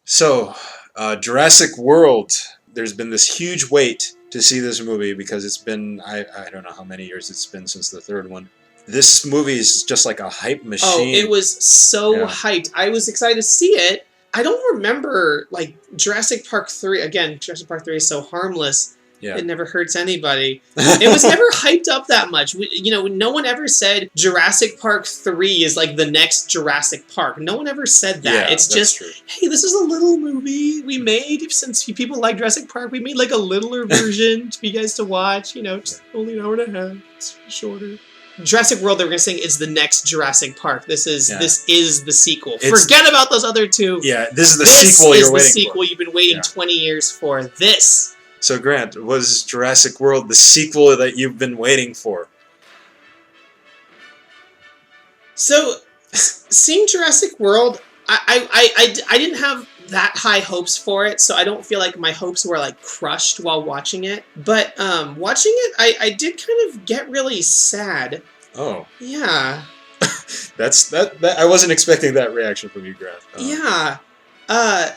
So, Jurassic World. There's been this huge wait to see this movie because it's been I don't know how many years it's been since the third one. This movie is just like a hype Oh, machine. it was so Yeah. hyped. I was excited to see it. I don't remember, like, Jurassic Park 3. Again, Jurassic Park 3 is so harmless. Yeah. It never hurts anybody. It was never hyped up that much. No one ever said Jurassic Park 3 is like the next Jurassic Park. No one ever said that. Yeah, it's that's just, true. hey, this is a little movie we made. Since people like Jurassic Park, we made like a littler version for you guys to watch. Just only an hour and a half. It's shorter. Jurassic World, they were going to say, is the next Jurassic Park. This is the sequel. Forget about those other two. Yeah, this is the sequel you're waiting for. This is the sequel you've been waiting 20 years for. This. So, Grant, was Jurassic World the sequel that you've been waiting for? So, seeing Jurassic World, I didn't have that high hopes for it, so I don't feel like my hopes were like crushed while watching it. But watching it, I did kind of get really sad. Oh. Yeah. that I wasn't expecting that reaction from you, Grant. Yeah.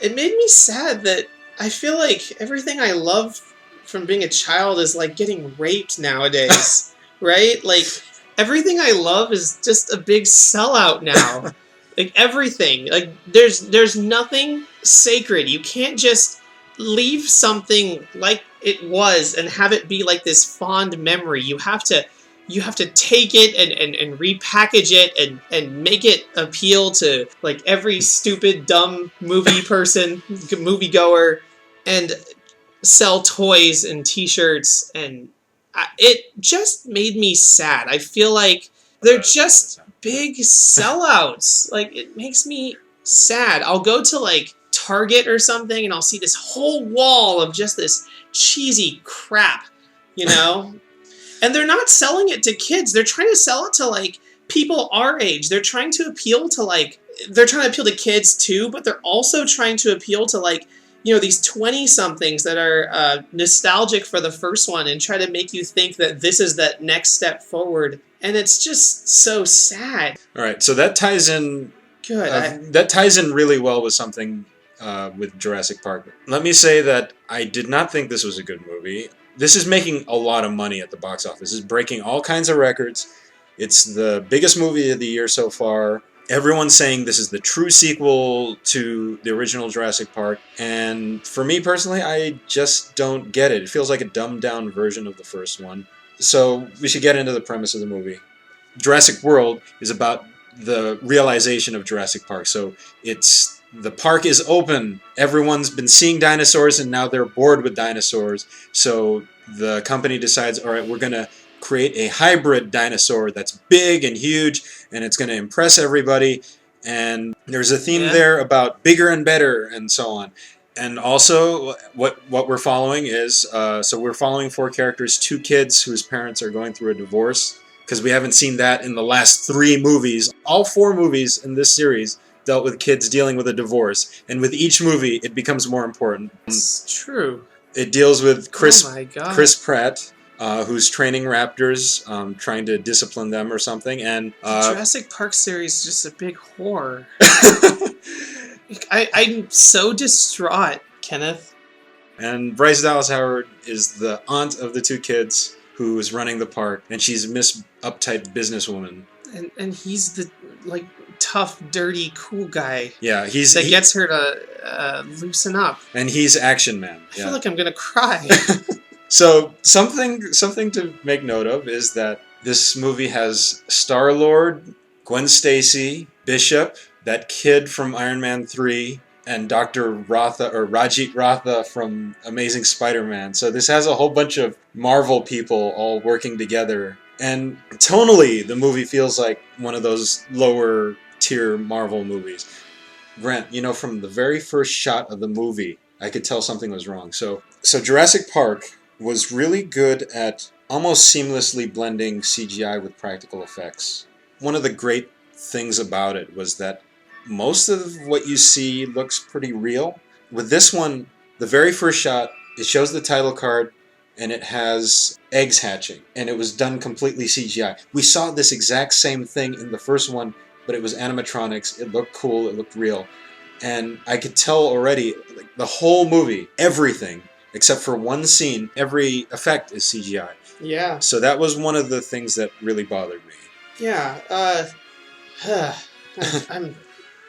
It made me sad that I feel like everything I love from being a child is like getting raped nowadays. Right? Like, everything I love is just a big sellout now. Like, everything. Like, there's nothing sacred. You can't just leave something like it was and have it be like this fond memory. You have to take it and repackage it and make it appeal to like every stupid, dumb moviegoer, and sell toys and t-shirts, and it just made me sad. I feel like they're just big sellouts. Like, it makes me sad. I'll go to like Target or something and I'll see this whole wall of just this cheesy crap, And they're not selling it to kids. They're trying to sell it to like people our age. They're trying to appeal to kids too, but they're also trying to appeal to like, these 20-somethings that are nostalgic for the first one and try to make you think that this is that next step forward. And it's just so sad. All right, so that ties in. Good. That ties in really well with something with Jurassic Park. Let me say that I did not think this was a good movie. This is making a lot of money at the box office. It's breaking all kinds of records. It's the biggest movie of the year so far. Everyone's saying this is the true sequel to the original Jurassic Park. And for me personally, I just don't get it. It feels like a dumbed-down version of the first one. So we should get into the premise of the movie. Jurassic World is about the realization of Jurassic Park. So the park is open. Everyone's been seeing dinosaurs and now they're bored with dinosaurs. So the company decides, all right, we're going to create a hybrid dinosaur that's big and huge and it's going to impress everybody. And there's a theme there about bigger and better and so on. And also what we're following is, so we're following 4 characters, 2 kids whose parents are going through a divorce, because we haven't seen that in the last 3 movies. All 4 movies in this series dealt with kids dealing with a divorce, and with each movie it becomes more important. It's true. It deals with Chris Pratt, who's training raptors, trying to discipline them or something, and the Jurassic Park series is just a big horror. I'm so distraught, Kenneth. And Bryce Dallas Howard is the aunt of the 2 kids who is running the park, and she's Miss Uptight businesswoman. And he's the like tough, dirty, cool guy. Yeah, that gets her to loosen up. And he's Action Man. I feel like I'm gonna cry. So something to make note of is that this movie has Star-Lord, Gwen Stacy, Bishop, that kid from Iron Man 3, and Dr. Rotha, or Rajit Ratha from Amazing Spider-Man. So this has a whole bunch of Marvel people all working together. And tonally, the movie feels like one of those lower tier Marvel movies. Grant, from the very first shot of the movie, I could tell something was wrong. So Jurassic Park was really good at almost seamlessly blending CGI with practical effects. One of the great things about it was that most of what you see looks pretty real. With this one, the very first shot, it shows the title card and it has eggs hatching, and it was done completely CGI. We saw this exact same thing in the first one, but it was animatronics. It looked cool, it looked real. And I could tell already, like, the whole movie, everything, except for one scene, every effect is CGI. Yeah. So that was one of the things that really bothered me. Yeah. I'm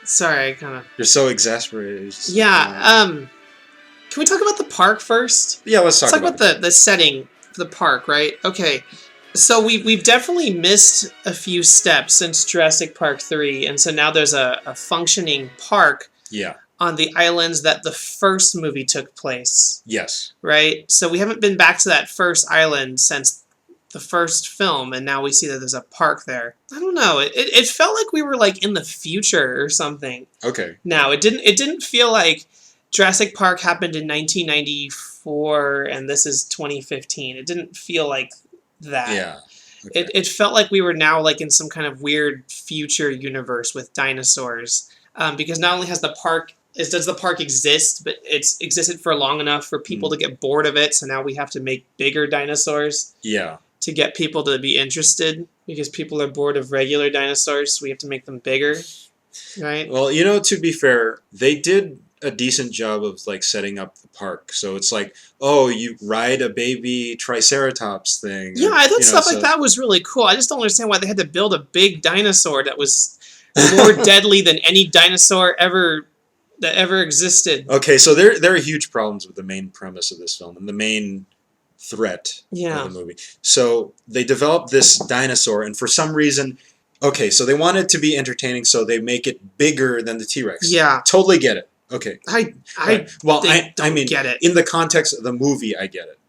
sorry, I kind of... You're so exasperated. Yeah, can we talk about the park first? Yeah, let's talk about the setting of the park, right? Okay, so we've definitely missed a few steps since Jurassic Park 3, and so now there's a functioning park on the islands that the first movie took place. Yes. Right? So we haven't been back to that first island since the first film, and now we see that there's a park there. I don't know. It felt like we were like in the future or something. Okay. Now, it didn't feel like Jurassic Park happened in 1994 and this is 2015. It didn't feel like that. Yeah. Okay. It felt like we were now like in some kind of weird future universe with dinosaurs. Because not only does the park exist, but it's existed for long enough for people to get bored of it, so now we have to make bigger dinosaurs. Yeah. To get people to be interested, because people are bored of regular dinosaurs, so we have to make them bigger. Right? Well, you know, to be fair, they did a decent job of like setting up the park. So it's like, oh, you ride a baby Triceratops thing. Yeah, I thought stuff like that was really cool. I just don't understand why they had to build a big dinosaur that was more deadly than any dinosaur that ever existed. Okay, so there are huge problems with the main premise of this film and the main threat of the movie. So they developed this dinosaur, and for some reason, okay, so they want it to be entertaining, so they make it bigger than the T-Rex. Yeah. Totally get it. Okay. I mean, get it. In the context of the movie, I get it.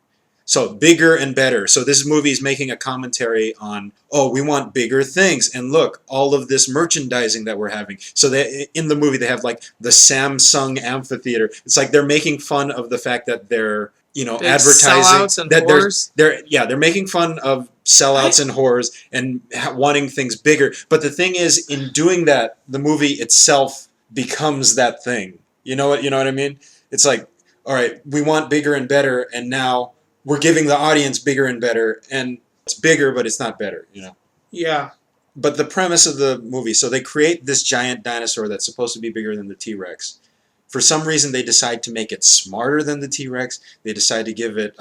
So bigger and better. So this movie is making a commentary on, oh, we want bigger things. And look, all of this merchandising that we're having. So in the movie, they have like the Samsung amphitheater. It's like they're making fun of the fact that they're, you know, big advertising. Sellouts and whores. They're making fun of sellouts and whores and wanting things bigger. But the thing is, in doing that, the movie itself becomes that thing. You know what I mean? It's like, all right, we want bigger and better, and now we're giving the audience bigger and better, and it's bigger, but it's not better, you know? Yeah. But the premise of the movie, so they create this giant dinosaur that's supposed to be bigger than the T-Rex. For some reason, they decide to make it smarter than the T-Rex. They decide to give it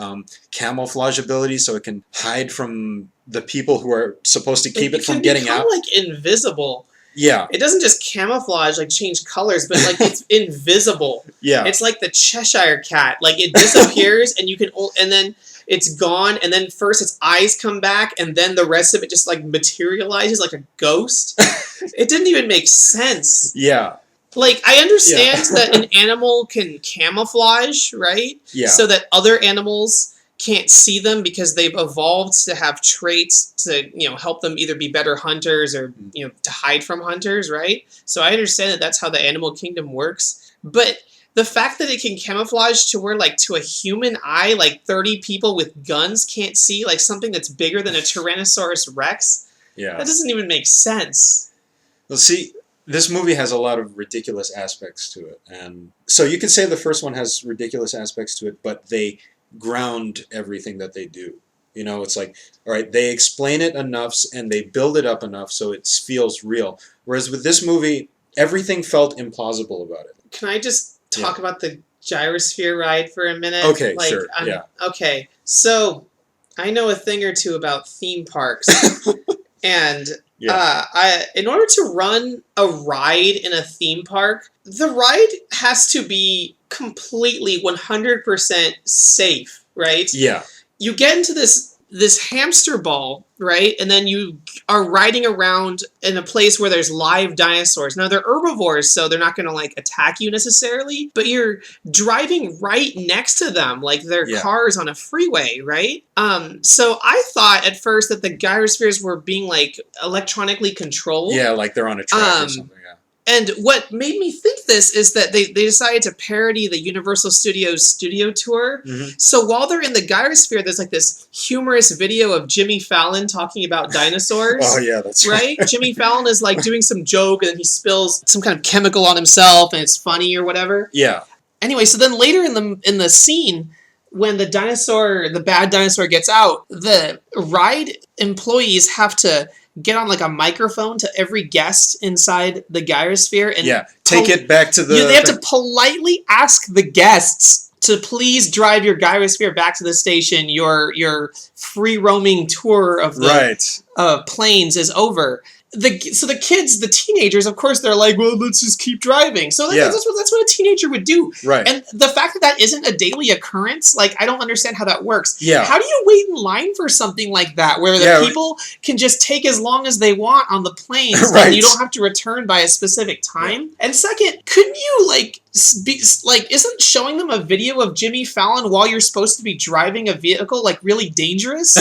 camouflage ability so it can hide from the people who are supposed to keep it from getting out. It's like invisible. Yeah. It doesn't just camouflage, like change colors, but like it's invisible. Yeah. It's like the Cheshire Cat. Like it disappears and and then it's gone, and then first its eyes come back, and then the rest of it just like materializes like a ghost. It didn't even make sense. Yeah. Like, I understand that an animal can camouflage, right? Yeah. So that other animals can't see them because they've evolved to have traits to, you know, help them either be better hunters or, you know, to hide from hunters, right? So I understand that that's how the animal kingdom works. But the fact that it can camouflage to where, like, to a human eye, like 30 people with guns can't see, like, something that's bigger than a Tyrannosaurus Rex, that doesn't even make sense. Well, see, this movie has a lot of ridiculous aspects to it. And so you could say the first one has ridiculous aspects to it, but they ground everything that they do. You know, it's like, all right, they explain it enough and they build it up enough so it feels real. Whereas with this movie, everything felt implausible about it. Can I just talk about the Gyrosphere Ride for a minute? Okay, sure. Okay, so I know a thing or two about theme parks. And in order to run a ride in a theme park, the ride has to be completely 100% safe, right? Yeah. You get into this hamster ball, right? And then you are riding around in a place where there's live dinosaurs. Now, they're herbivores, so they're not going to, like, attack you necessarily, but you're driving right next to them, like they're cars on a freeway, right? So I thought at first that the gyrospheres were being, like, electronically controlled. Yeah, like they're on a track or something, And what made me think this is that they decided to parody the Universal Studios studio tour. Mm-hmm. So while they're in the gyrosphere, there's like this humorous video of Jimmy Fallon talking about dinosaurs. Oh, yeah, that's right. Jimmy Fallon is like doing some joke, and then he spills some kind of chemical on himself, and it's funny or whatever. Yeah. Anyway, so then later in the scene, when the bad dinosaur gets out, the ride employees have to get on like a microphone to every guest inside the gyrosphere and take it back to the. They have to politely ask the guests to please drive your gyrosphere back to the station. Your free roaming tour of the planes is over. So the kids, the teenagers, of course, they're like, well, let's just keep driving. So that's what a teenager would do. Right. And the fact that isn't a daily occurrence, like, I don't understand how that works. Yeah. How do you wait in line for something like that, where the people can just take as long as they want on the planes and you don't have to return by a specific time? Yeah. And second, couldn't you, isn't showing them a video of Jimmy Fallon while you're supposed to be driving a vehicle, really dangerous?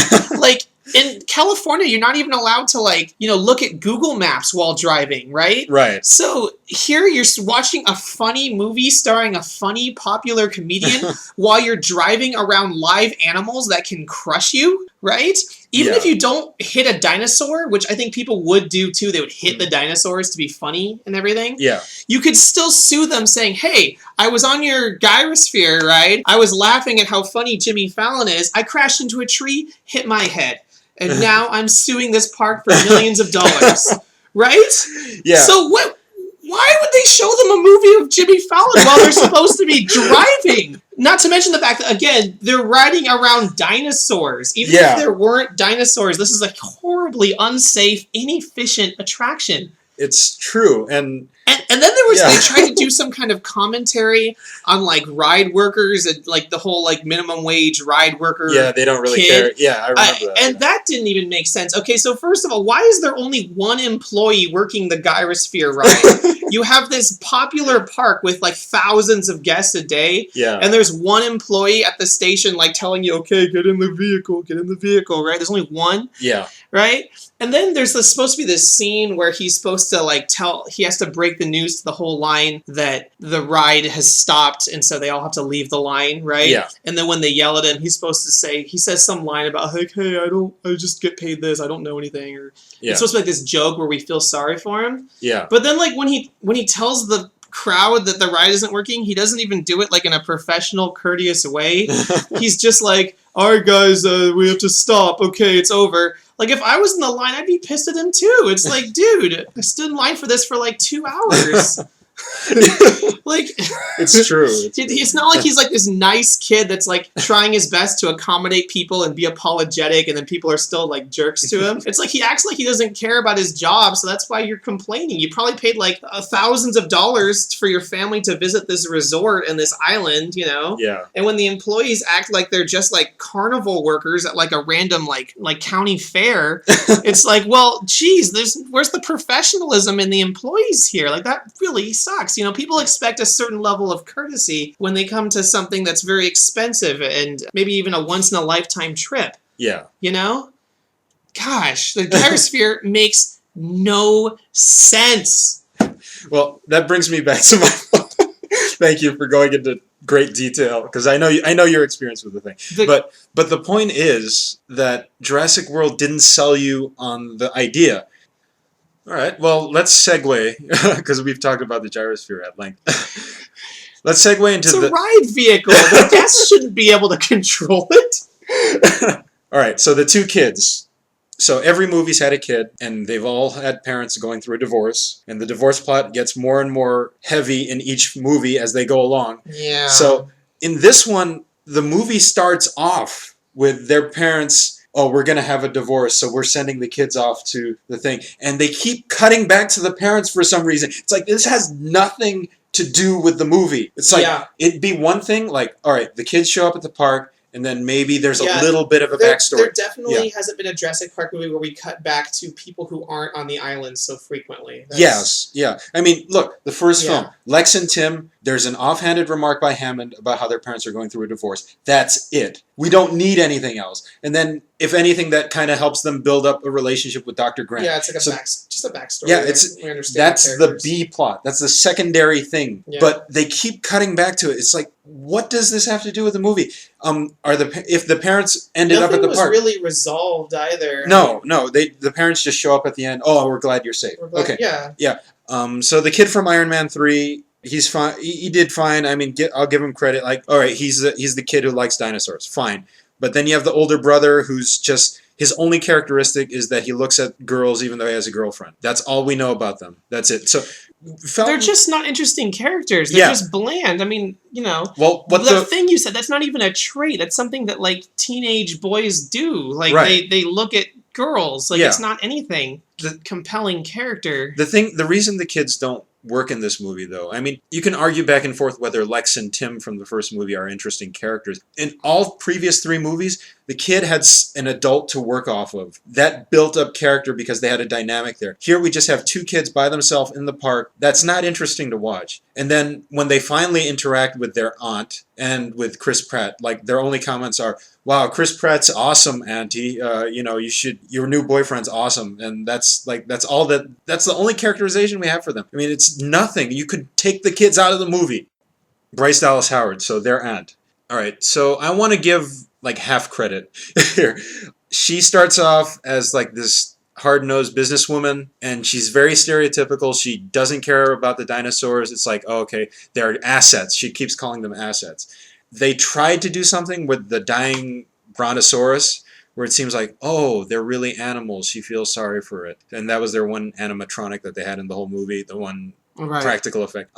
In California, you're not even allowed to, look at Google Maps while driving, right? Right. So here you're watching a funny movie starring a funny, popular comedian while you're driving around live animals that can crush you, right? Even if you don't hit a dinosaur, which I think people would do too, they would hit the dinosaurs to be funny and everything. Yeah. You could still sue them saying, hey, I was on your Gyrosphere ride. I was laughing at how funny Jimmy Fallon is. I crashed into a tree, hit my head. And now I'm suing this park for millions of dollars. Right? Yeah. So why would they show them a movie of Jimmy Fallon while they're supposed to be driving? Not to mention the fact that, again, they're riding around dinosaurs. Even if there weren't dinosaurs, this is a horribly unsafe, inefficient attraction. It's true. And then there was, they tried to do some kind of commentary on, ride workers and, the whole, minimum wage ride worker they don't really care. Yeah, I remember that. And that didn't even make sense. Okay, so first of all, why is there only one employee working the Gyrosphere ride? You have this popular park with, thousands of guests a day, and there's one employee at the station, telling you, okay, get in the vehicle, right? There's only one? Yeah. Right? And then there's supposed to be this scene where he's supposed to, he has to break the news to the whole line that the ride has stopped, and so they all have to leave the line, right? Yeah. And then when they yell at him, he's supposed to say, he says some line about, hey, I just get paid this, I don't know anything, or it's supposed to be this joke where we feel sorry for him. Yeah. But then, when he tells the crowd that the ride isn't working, he doesn't even do it in a professional, courteous way. He's just like, all right, guys, we have to stop. Okay, it's over. If I was in the line, I'd be pissed at him too. It's dude, I stood in line for this for 2 hours. It's true. It's not like he's this nice kid that's trying his best to accommodate people and be apologetic, and then people are still jerks to him. It's he acts like he doesn't care about his job, so that's why you're complaining. You probably paid thousands of dollars for your family to visit this resort and this island, Yeah. And when the employees act like they're just carnival workers at a random county fair, it's well, geez, where's the professionalism in the employees here? That really sucks. People expect a certain level of courtesy when they come to something that's very expensive and maybe even a once-in-a-lifetime trip. Yeah. Gosh, the Gyrosphere makes no sense. Well, that brings me back to my... Thank you for going into great detail, because I know your experience with the thing. But the point is that Jurassic World didn't sell you on the idea. All right, well, let's segue, because we've talked about the Gyrosphere at length. Let's segue into it's a ride vehicle. The guests shouldn't be able to control it. All right, so the two kids. So every movie's had a kid, and they've all had parents going through a divorce, and the divorce plot gets more and more heavy in each movie as they go along. Yeah. So in this one, the movie starts off with their parents... Oh, we're going to have a divorce, so we're sending the kids off to the thing. And they keep cutting back to the parents for some reason. It's this has nothing to do with the movie. It's it'd be one thing, all right, the kids show up at the park, and then maybe there's a little bit of a backstory. There definitely hasn't been a Jurassic Park movie where we cut back to people who aren't on the island so frequently. Yes, yeah. I mean, look, the first film, Lex and Tim, there's an offhanded remark by Hammond about how their parents are going through a divorce. That's it. We don't need anything else. And then, if anything, that kind of helps them build up a relationship with Dr. Grant. Yeah, it's just a backstory. Yeah, that's the B plot. That's the secondary thing. Yeah. But they keep cutting back to it. It's what does this have to do with the movie? If the parents ended up at the park, nothing was really resolved either. No. The parents just show up at the end. Oh, we're glad you're safe. Okay. Yeah. So the kid from Iron Man 3. He's fine. He did fine. I mean, I'll give him credit. All right, he's the kid who likes dinosaurs. Fine. But then you have the older brother who's just His only characteristic is that he looks at girls even though he has a girlfriend. That's all we know about them. That's it. So they're just not interesting characters. They're just bland. I mean, you know, well, the thing you said, that's not even a trait. That's something that like teenage boys do. Like they look at girls. Like it's not anything. The compelling character. The reason the kids don't work in this movie, though, I mean, you can argue back and forth whether Lex and Tim from the first movie are interesting characters. In all previous 3 movies, the kid had an adult to work off of. That built up character because they had a dynamic there. Here we just have 2 kids by themselves in the park. That's not interesting to watch. And then when they finally interact with their aunt and with Chris Pratt, like their only comments are, "Wow, Chris Pratt's awesome, Auntie. You know, your new boyfriend's awesome." And that's the only characterization we have for them. I mean, it's nothing. You could take the kids out of the movie. Bryce Dallas Howard, so their aunt. All right, so I want to give like half credit here. She starts off as like this hard-nosed businesswoman, and she's very stereotypical. She doesn't care about the dinosaurs. It's like, oh, okay, they're assets. She keeps calling them assets. They tried to do something with the dying brontosaurus, where it seems like, oh, they're really animals. She feels sorry for it. And that was their one animatronic that they had in the whole movie, the one practical effect.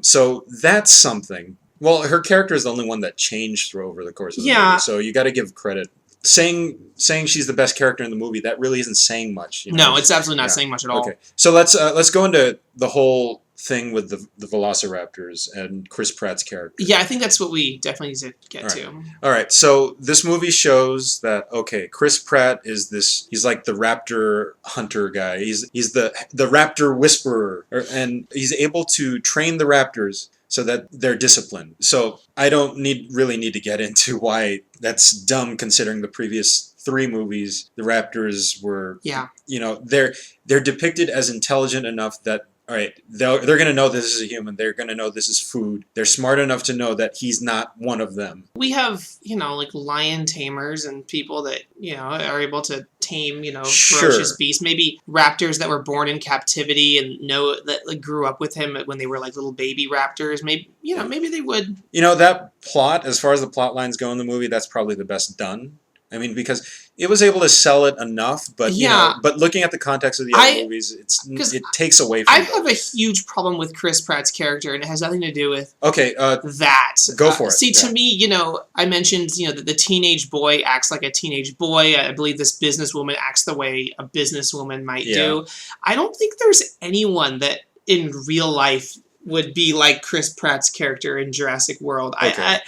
So that's something. Well, her character is the only one that changed over the course of the movie, so you got to give credit. Saying she's the best character in the movie, that really isn't saying much. You know? No, it's absolutely not saying much at all. Okay, so let's go into the whole thing with the Velociraptors and Chris Pratt's character. Yeah, I think that's what we definitely need to get to. All right, so this movie shows that, okay, Chris Pratt is he's like the raptor hunter guy. He's the raptor whisperer, and he's able to train the raptors so that they're disciplined. So I don't really need to get into why that's dumb, considering the previous 3 movies, the raptors were, you know, they're depicted as intelligent enough that, all right, they're going to know this is a human. They're going to know this is food. They're smart enough to know that he's not one of them. We have, you know, like lion tamers and people that, you know, are able to tame, you know, ferocious beasts. Maybe raptors that were born in captivity and know that like, grew up with him when they were like little baby raptors. Maybe, you know, maybe they would. You know, that plot, as far as the plot lines go in the movie, that's probably the best done. I mean, because it was able to sell it enough, but you know, but looking at the context of the other movies, it takes away from I have a huge problem with Chris Pratt's character, and it has nothing to do with that. Go for it. See, to me, you know, I mentioned, you know, that the teenage boy acts like a teenage boy. I believe this businesswoman acts the way a businesswoman might do. I don't think there's anyone that in real life would be like Chris Pratt's character in Jurassic World. Okay.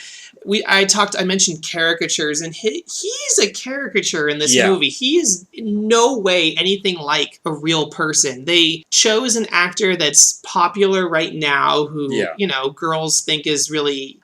I mentioned caricatures, and he's a caricature in this movie. He is in no way anything like a real person. They chose an actor that's popular right now who, you know, girls think is really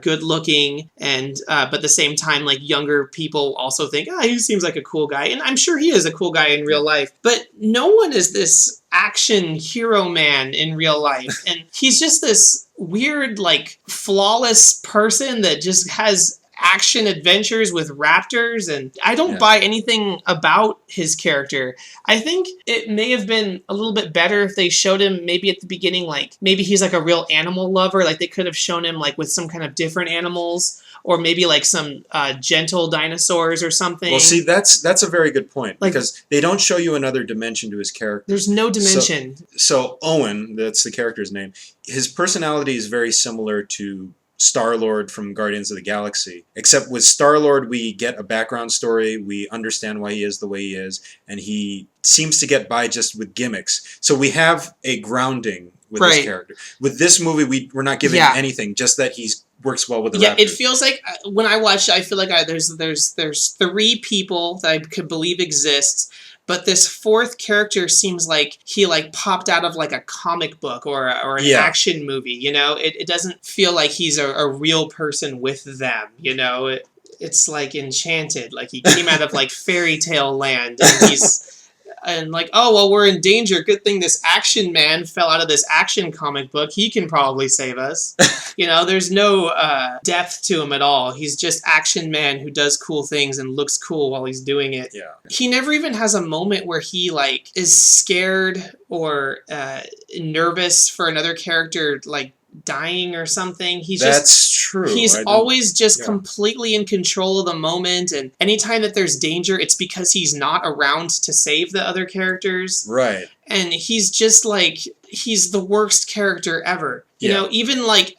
good looking, and but at the same time, like, younger people also think, he seems like a cool guy. And I'm sure he is a cool guy in real life. But no one is this action hero man in real life. And he's just this weird, like, flawless person that just has action adventures with raptors, and I don't buy anything about his character. I think it may have been a little bit better if they showed him maybe at the beginning, like, maybe he's like a real animal lover, like they could have shown him like with some kind of different animals, or maybe like some gentle dinosaurs or something. Well, see, that's a very good point, like, because they don't show you another dimension to his character. There's no dimension. So Owen, that's the character's name, his personality is very similar to Star-Lord from Guardians of the Galaxy. Except with Star-Lord, we get a background story, we understand why he is the way he is, and he seems to get by just with gimmicks. So we have a grounding with his character. With this movie, we're not giving anything, just that he works well with the raptors. It feels like, when I watch it, I feel like there's 3 people that I could believe exist, but this 4th character seems like he like popped out of like a comic book or an action movie, you know? It doesn't feel like he's a real person with them, you know? It's like enchanted, like he came out of like fairy tale land, and he's... And like, oh, well, we're in danger. Good thing this action man fell out of this action comic book. He can probably save us. You know, there's no depth to him at all. He's just action man who does cool things and looks cool while he's doing it. Yeah. He never even has a moment where he like is scared or nervous for another character like dying or something. That's true. He's always just completely in control of the moment, and anytime that there's danger, it's because he's not around to save the other characters. Right. And he's just like, he's the worst character ever. You know, even like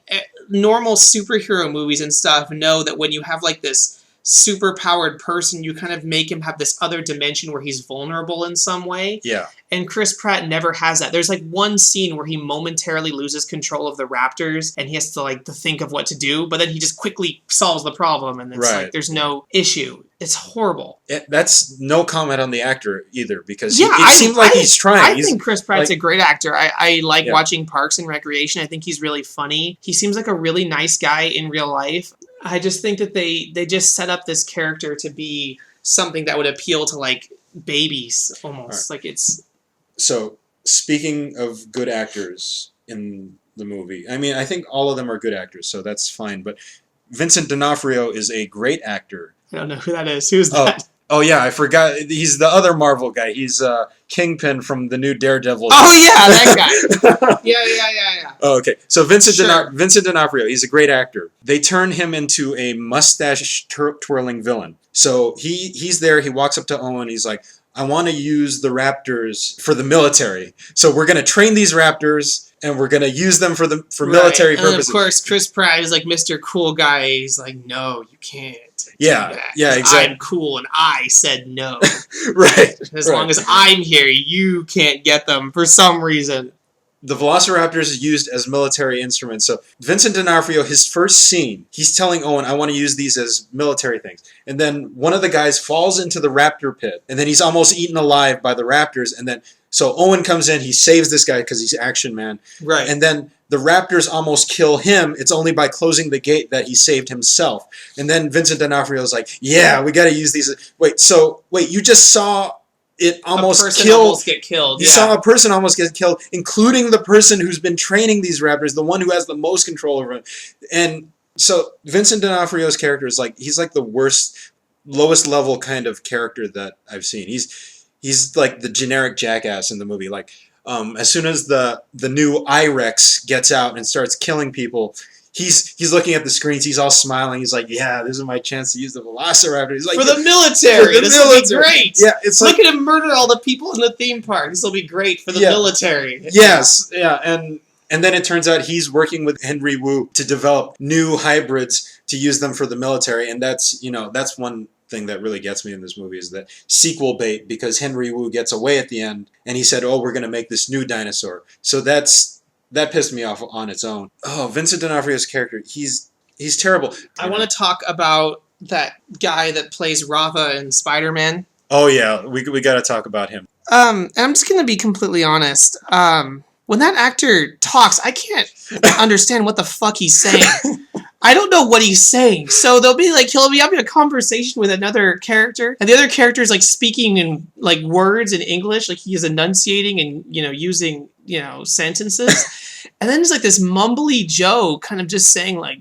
normal superhero movies and stuff know that when you have like this super powered person, you kind of make him have this other dimension where he's vulnerable in some way. Yeah. And Chris Pratt never has that. There's like one scene where he momentarily loses control of the raptors and he has to like to think of what to do, but then he just quickly solves the problem and it's like there's no issue. It's horrible. That's no comment on the actor either, because it seemed like he's trying. I think Chris Pratt's a great actor. I like watching Parks and Recreation. I think he's really funny. He seems like a really nice guy in real life. I just think that they just set up this character to be something that would appeal to like babies almost. Like it's... So, speaking of good actors in the movie, I mean, I think all of them are good actors, so that's fine. But Vincent D'Onofrio is a great actor. I don't know who that is. Who's that? Oh, yeah, I forgot. He's the other Marvel guy. He's Kingpin from the new Daredevil. Oh, yeah, that guy. Yeah. Oh, okay. So Vincent D'Onofrio, he's a great actor. They turn him into a mustache-twirling villain. So he's there. He walks up to Owen. He's like, I want to use the raptors for the military. So we're going to train these raptors, and we're going to use them for military purposes. And of course, Chris Pratt is like Mr. Cool Guy. He's like, no, you can't. Yeah, exactly. I'm cool, and I said no. Right. As long as I'm here, you can't get them for some reason. The Velociraptors is used as military instruments. So Vincent D'Onofrio, his first scene, he's telling Owen, I want to use these as military things. And then one of the guys falls into the raptor pit, and then he's almost eaten alive by the raptors. And then so Owen comes in, he saves this guy because he's Action Man. Right. And then the raptors almost kill him. It's only by closing the gate that he saved himself. And then Vincent D'Onofrio is like, yeah, we got to use these. Wait, you just saw it almost get killed. You saw a person almost get killed, including the person who's been training these raptors, the one who has the most control over them. And so Vincent D'Onofrio's character is like, he's like the worst, lowest level kind of character that I've seen. He's like the generic jackass in the movie. Like, as soon as the new I-Rex gets out and starts killing people, he's looking at the screens. He's all smiling. He's like, "Yeah, this is my chance to use the Velociraptor." He's like, for the military. This will be great. Yeah, it's look at him murder all the people in the theme park. This will be great for the military. Yes, and then it turns out he's working with Henry Wu to develop new hybrids to use them for the military, and that's one thing that really gets me in this movie is that sequel bait, because Henry Wu gets away at the end and he said, "Oh, we're going to make this new dinosaur." So that pissed me off on its own. Oh, Vincent D'Onofrio's character, he's terrible. I want to talk about that guy that plays Rafa in Spider-Man. Oh yeah, we got to talk about him. And I'm just going to be completely honest. When that actor talks, I can't understand what the fuck he's saying. I don't know what he's saying. So he'll be having a conversation with another character, and the other character is like speaking in like words in English, like he is enunciating and using sentences. And then there's like this mumbly Joe kind of just saying like,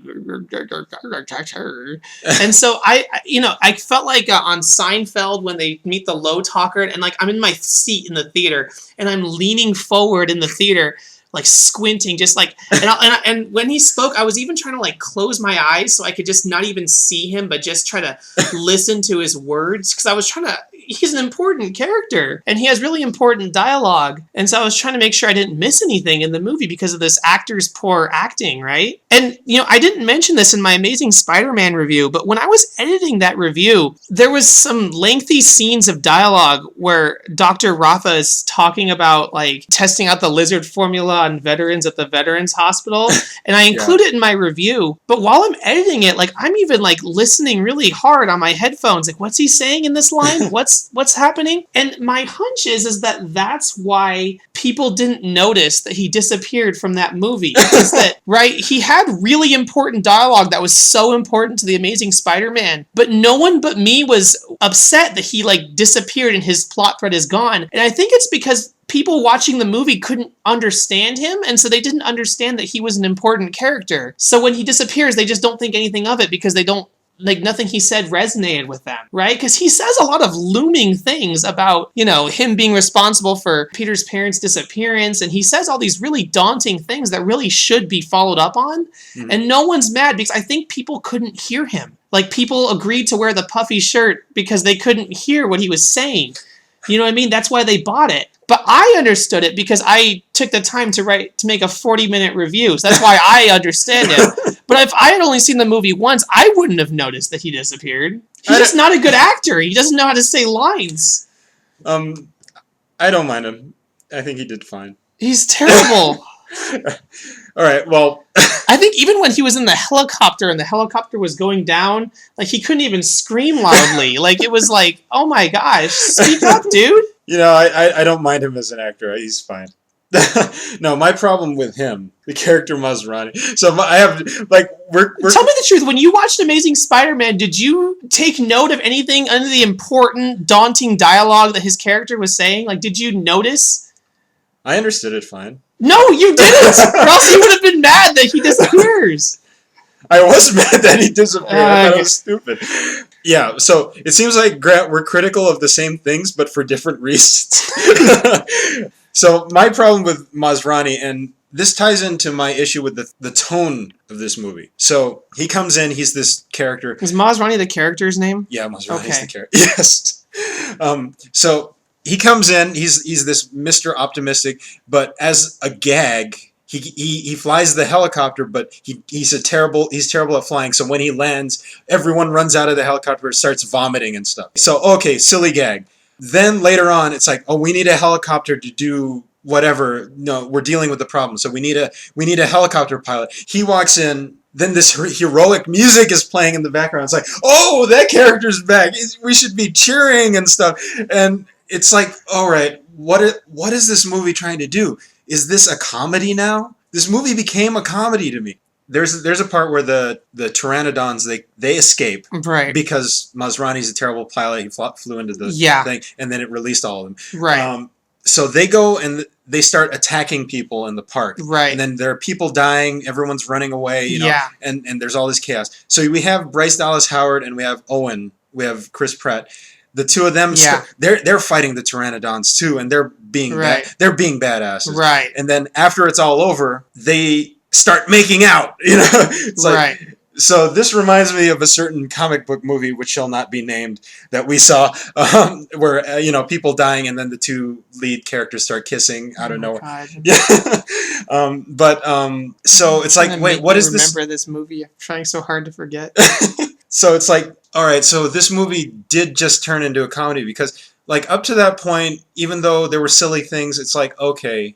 and so I felt like on Seinfeld when they meet the low talker, and like I'm in my seat in the theater and I'm leaning forward in the theater, like squinting, just like, and when he spoke, I was even trying to like close my eyes so I could just not even see him, but just try to listen to his words, because I was trying to. He's an important character, and he has really important dialogue, and so I was trying to make sure I didn't miss anything in the movie because of this actor's poor acting, right? And I didn't mention this in my Amazing Spider-Man review, but when I was editing that review, there was some lengthy scenes of dialogue where Dr. Rafa is talking about like testing out the lizard formula on veterans at the Veterans Hospital, and I include it in my review. But while I'm editing it, like I'm even like listening really hard on my headphones, like what's he saying in this line? What's happening? And my hunch is that that's why people didn't notice that he disappeared from that movie. Is that right? He had really important dialogue that was so important to the Amazing Spider-Man, but no one but me was upset that he like disappeared and his plot thread is gone. And I think it's because people watching the movie couldn't understand him, and so they didn't understand that he was an important character. So when he disappears, they just don't think anything of it because they don't like nothing he said resonated with them, right? Because he says a lot of looming things about, you know, him being responsible for Peter's parents' disappearance, and he says all these really daunting things that really should be followed up on, and no one's mad because I think people couldn't hear him. Like, people agreed to wear the puffy shirt because they couldn't hear what he was saying. You know what I mean? That's why they bought it. But I understood it because I took the time to make a 40-minute review. So that's why I understand it. But if I had only seen the movie once, I wouldn't have noticed that he disappeared. He's just not a good actor. He doesn't know how to say lines. I don't mind him. I think he did fine. He's terrible. All right, well... I think even when he was in the helicopter and the helicopter was going down, like, he couldn't even scream loudly. Like, it was like, oh my gosh, speak up, dude. You know, I don't mind him as an actor. He's fine. No, my problem with him, the character Maserati. So I have, like, we're... Tell me the truth. When you watched Amazing Spider-Man, did you take note of anything under the important, daunting dialogue that his character was saying? Like, did you notice? I understood it fine. No, you didn't! Or else you would have been mad that he disappears. I was mad that he disappeared. I thought it was stupid. Yeah, so it seems like, Grant, we're critical of the same things, but for different reasons. So my problem with Maserati, and this ties into my issue with the tone of this movie. So he comes in, he's this character. Is Maserati the character's name? Yeah, Maserati's the character. Yes. So he comes in, he's this Mr. Optimistic, but as a gag, he flies the helicopter, but he's terrible at flying. So when he lands, everyone runs out of the helicopter and starts vomiting and stuff. So okay, silly gag. Then later on, it's like, oh, we need a helicopter to do whatever. No, we're dealing with the problem, so we need a helicopter pilot. He walks in. Then this heroic music is playing in the background. It's like, oh, that character's back. We should be cheering and stuff. And it's like, all right, what is this movie trying to do? Is this a comedy now? This movie became a comedy to me. There's a part where the pteranodons they escape, right? Because Maserati's a terrible pilot. He flew into the thing, and then it released all of them. Right. So they go and they start attacking people in the park. Right. And then there are people dying. Everyone's running away. You know. And there's all this chaos. So we have Bryce Dallas Howard and we have Owen. We have Chris Pratt. The two of them, they're fighting the pteranodons too, and they're being they're being badasses. Right. And then after it's all over, they start making out. You know, it's like, so this reminds me of a certain comic book movie, which shall not be named, that we saw, where you know, people dying, and then the two lead characters start kissing out of nowhere. God. Yeah. So it's like, wait, what is this? Remember this movie? I'm trying so hard to forget. So it's like, all right, so this movie did just turn into a comedy, because like up to that point, even though there were silly things, it's like, okay,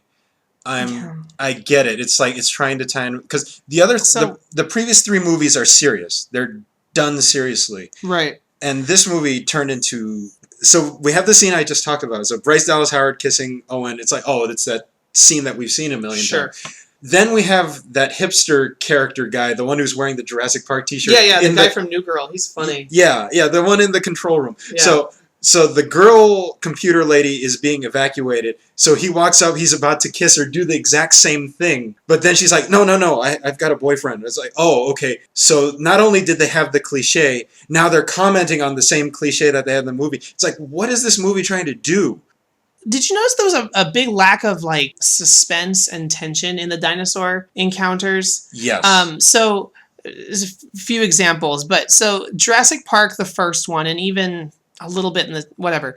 I get it. It's like it's trying to tie in, because the previous three movies are serious. They're done seriously. Right. And this movie turned into, so we have the scene I just talked about. So Bryce Dallas Howard kissing Owen. It's like, oh, it's that scene that we've seen a million times. Then we have that hipster character guy, the one who's wearing the Jurassic Park t-shirt. Yeah, the guy from New Girl. He's funny. Yeah, the one in the control room. Yeah. So the girl computer lady is being evacuated. So he walks up, he's about to kiss her, do the exact same thing. But then she's like, no, I've got a boyfriend. It's like, oh, okay. So not only did they have the cliche, now they're commenting on the same cliche that they had in the movie. It's like, what is this movie trying to do? Did you notice there was a big lack of like suspense and tension in the dinosaur encounters? Yes. So there's a few examples, but so Jurassic Park, the first one, and even a little bit in the whatever.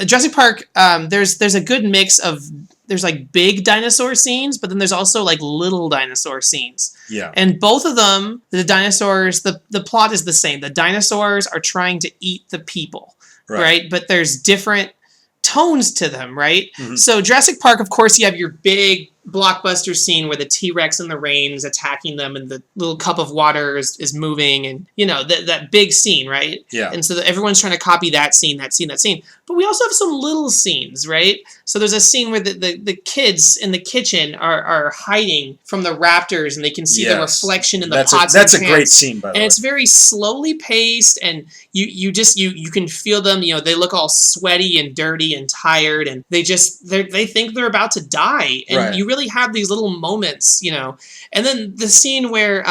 Jurassic Park, there's a good mix of, there's like big dinosaur scenes, but then there's also like little dinosaur scenes. Yeah. And both of them, the dinosaurs, the plot is the same. The dinosaurs are trying to eat the people, right? But there's different tones to them, right? Mm-hmm. So Jurassic Park, of course, you have your big blockbuster scene where the T-Rex in the rain is attacking them and the little cup of water is moving, and you know that big scene, right? Yeah. And so everyone's trying to copy that scene. But we also have some little scenes, right? So there's a scene where the kids in the kitchen are hiding from the raptors, and they can see the reflection in the pots. That's a great scene, by the way. And it's very slowly paced, and you can feel them. You know, they look all sweaty and dirty and tired, and they think they're about to die, and you really have these little moments, you know. And then the scene where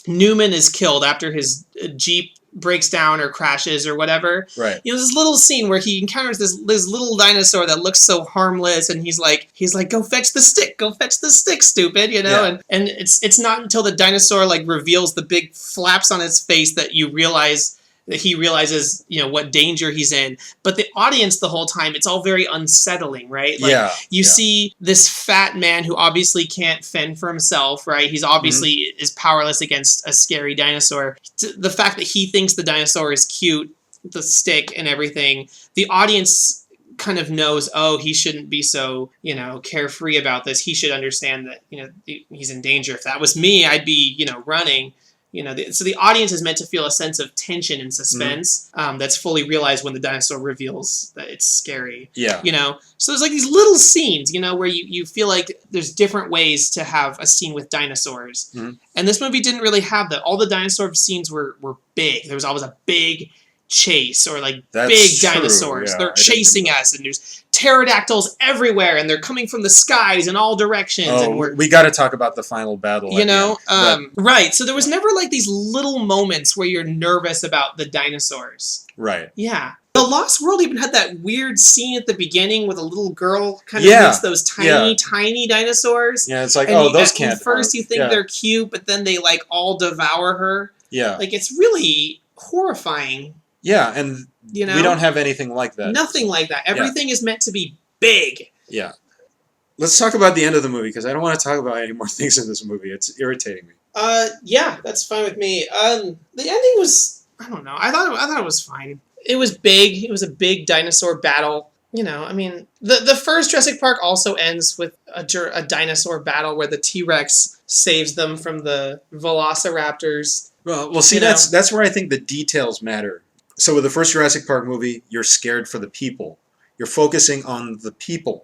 Newman is killed after his Jeep breaks down or crashes or whatever. Right. You know, this little scene where he encounters this little dinosaur that looks so harmless, and he's like, go fetch the stick, stupid, you know? Yeah. And it's not until the dinosaur like reveals the big flaps on its face that you realize that he realizes, you know, what danger he's in. But the audience the whole time, it's all very unsettling, right? Like, you see this fat man who obviously can't fend for himself, right? He's obviously is powerless against a scary dinosaur. The fact that he thinks the dinosaur is cute, the stick and everything, the audience kind of knows, oh, he shouldn't be so, you know, carefree about this. He should understand that, you know, he's in danger. If that was me, I'd be, you know, running. You know, so the audience is meant to feel a sense of tension and suspense that's fully realized when the dinosaur reveals that it's scary. Yeah. You know, so there's like these little scenes, you know, where you feel like there's different ways to have a scene with dinosaurs. And this movie didn't really have that. All the dinosaur scenes were big. There was always a big chase or like big dinosaurs. Yeah, they're chasing us, and there's pterodactyls everywhere, and they're coming from the skies in all directions. Oh, and we got to talk about the final battle. You know, right. So there was never like these little moments where you're nervous about the dinosaurs. Right. Yeah. The Lost World even had that weird scene at the beginning with a little girl kind of meets those tiny dinosaurs. Yeah, it's like, and those can't. At first you think they're cute, but then they like all devour her. Yeah. Like it's really horrifying. Yeah, and you know, we don't have anything like that. Nothing like that. Everything is meant to be big. Yeah. Let's talk about the end of the movie, because I don't want to talk about any more things in this movie. It's irritating me. Yeah, that's fine with me. The ending was, I don't know. I thought it was fine. It was big. It was a big dinosaur battle. You know, I mean, the first Jurassic Park also ends with a dinosaur battle where the T-Rex saves them from the Velociraptors. Well, see, that's where I think the details matter. So with the first Jurassic Park movie, you're scared for the people. You're focusing on the people,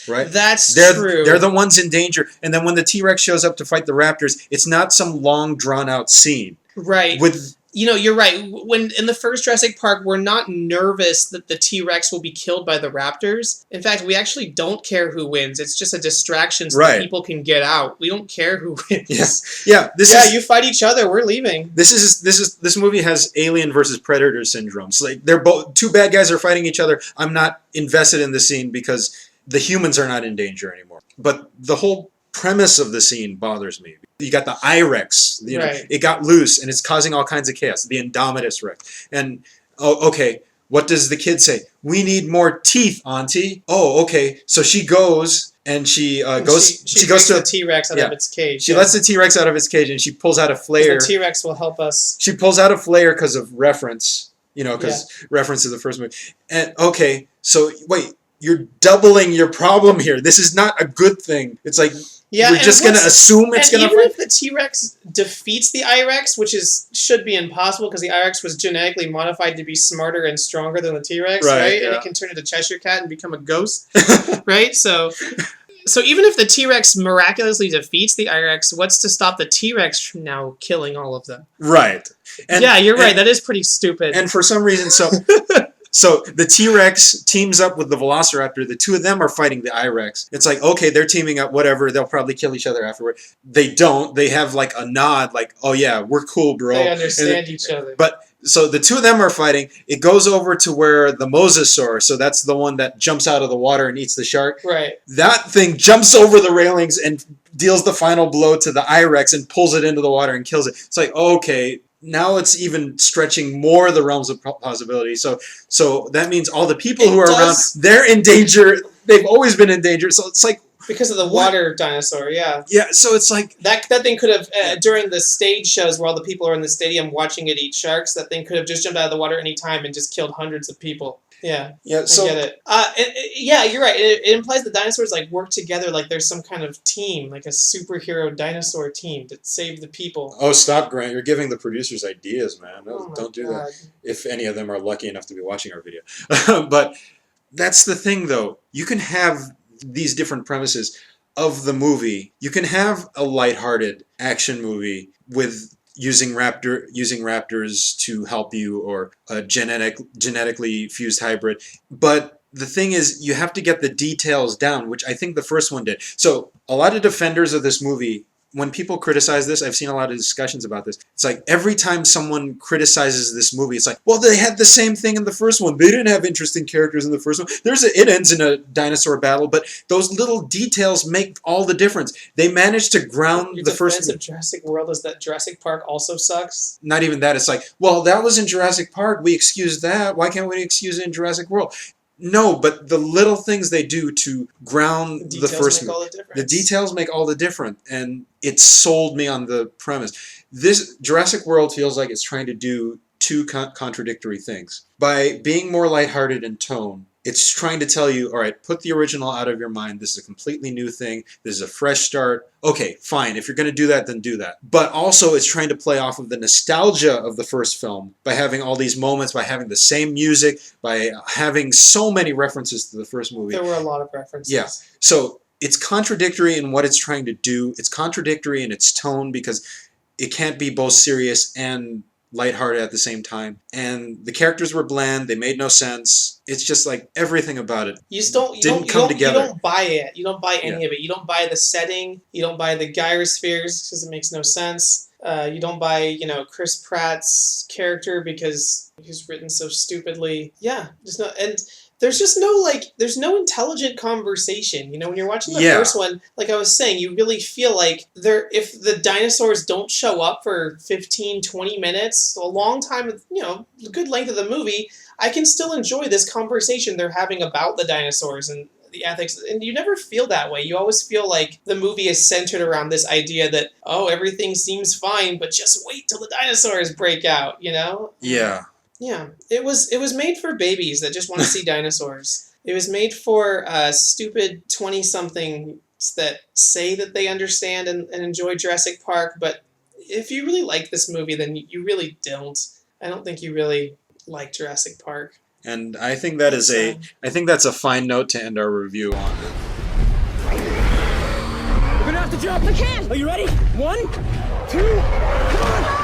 right? That's true. They're the ones in danger. And then when the T-Rex shows up to fight the raptors, it's not some long, drawn-out scene. Right. You know, you're right. When in the first Jurassic Park, we're not nervous that the T-Rex will be killed by the raptors. In fact, we actually don't care who wins. It's just a distraction so that people can get out. We don't care who wins. Yeah. You fight each other. We're leaving. This movie has Alien versus Predator syndrome. So like they're both two bad guys are fighting each other. I'm not invested in the scene because the humans are not in danger anymore. But the whole premise of the scene bothers me. You got the I-Rex, you know, it got loose and it's causing all kinds of chaos. The Indominus Rex. And, okay, what does the kid say? We need more teeth, Auntie. Oh, okay. So she goes and she goes to the T-Rex out of its cage. She lets the T-Rex out of its cage and she pulls out a flare. The T-Rex will help us. She pulls out a flare because of reference, you know, because reference to the first movie. And, okay, so wait, you're doubling your problem here. This is not a good thing. It's like... Yeah, we're just going to assume it's going to... Even if the T-Rex defeats the I-Rex, which should be impossible because the I-Rex was genetically modified to be smarter and stronger than the T-Rex, right? And it can turn into Cheshire Cat and become a ghost, right? So even if the T-Rex miraculously defeats the I-Rex, what's to stop the T-Rex from now killing all of them? Right. And, yeah, you're right. That is pretty stupid. And for some reason, So the T-Rex teams up with the Velociraptor. The two of them are fighting the I-Rex. It's like, okay, they're teaming up, whatever. They'll probably kill each other afterward. They don't. They have like a nod, like, oh yeah, we're cool, bro. They understand each other. But so the two of them are fighting. It goes over to where the Mosasaur, so that's the one that jumps out of the water and eats the shark. Right. That thing jumps over the railings and deals the final blow to the I-Rex and pulls it into the water and kills it. It's like, okay, now it's even stretching more the realms of possibility. So that means all the people who are around, they're in danger. They've always been in danger. So it's like... Because of the water dinosaur, yeah. Yeah, so it's like... That thing could have, during the stage shows where all the people are in the stadium watching it eat sharks, that thing could have just jumped out of the water any time and just killed hundreds of people. Yeah, so, I get it. Yeah, you're right. It implies the dinosaurs like work together, like there's some kind of team, like a superhero dinosaur team to save the people. Oh, stop, Grant! You're giving the producers ideas, man. Don't do that. If any of them are lucky enough to be watching our video, but that's the thing, though. You can have these different premises of the movie. You can have a lighthearted action movie with using raptors to help you, or a genetically fused hybrid. But the thing is, you have to get the details down, which I think the first one did. So a lot of defenders of this movie when people criticize this, I've seen a lot of discussions about this. It's like every time someone criticizes this movie, it's like, well, they had the same thing in the first one. They didn't have interesting characters in the first one. It ends in a dinosaur battle, but those little details make all the difference. They managed to ground the first. Defense of Jurassic World is that Jurassic Park also sucks. Not even that. It's like, well, that was in Jurassic Park. We excused that. Why can't we excuse it in Jurassic World? No, but the little things they do to ground the first movie, the details make all the difference, and it sold me on the premise. This Jurassic World feels like it's trying to do two contradictory things. By being more lighthearted in tone, it's trying to tell you, all right, put the original out of your mind. This is a completely new thing. This is a fresh start. Okay, fine. If you're going to do that, then do that. But also it's trying to play off of the nostalgia of the first film by having all these moments, by having the same music, by having so many references to the first movie. There were a lot of references. Yeah. So it's contradictory in what it's trying to do. It's contradictory in its tone because it can't be both serious and lighthearted at the same time. And the characters were bland. They made no sense. It's just like everything about it didn't come together. You don't buy it. You don't buy any of it. You don't buy the setting. You don't buy the gyrospheres because it makes no sense. You don't buy, Chris Pratt's character because he's written so stupidly. Yeah, there's just there's no intelligent conversation. When you're watching the first one, like I was saying, you really feel like if the dinosaurs don't show up for 15, 20 minutes, a long time, a good length of the movie, I can still enjoy this conversation they're having about the dinosaurs and the ethics. And you never feel that way. You always feel like the movie is centered around this idea that, everything seems fine, but just wait till the dinosaurs break out, Yeah. Yeah, it was made for babies that just want to see dinosaurs. It was made for stupid 20-somethings that say that they understand and enjoy Jurassic Park, but if you really like this movie, then you really don't. I don't think you really like Jurassic Park. And I think that's a fine note to end our review on. We're gonna have to jump. I can. Are you ready? 1, 2, come on.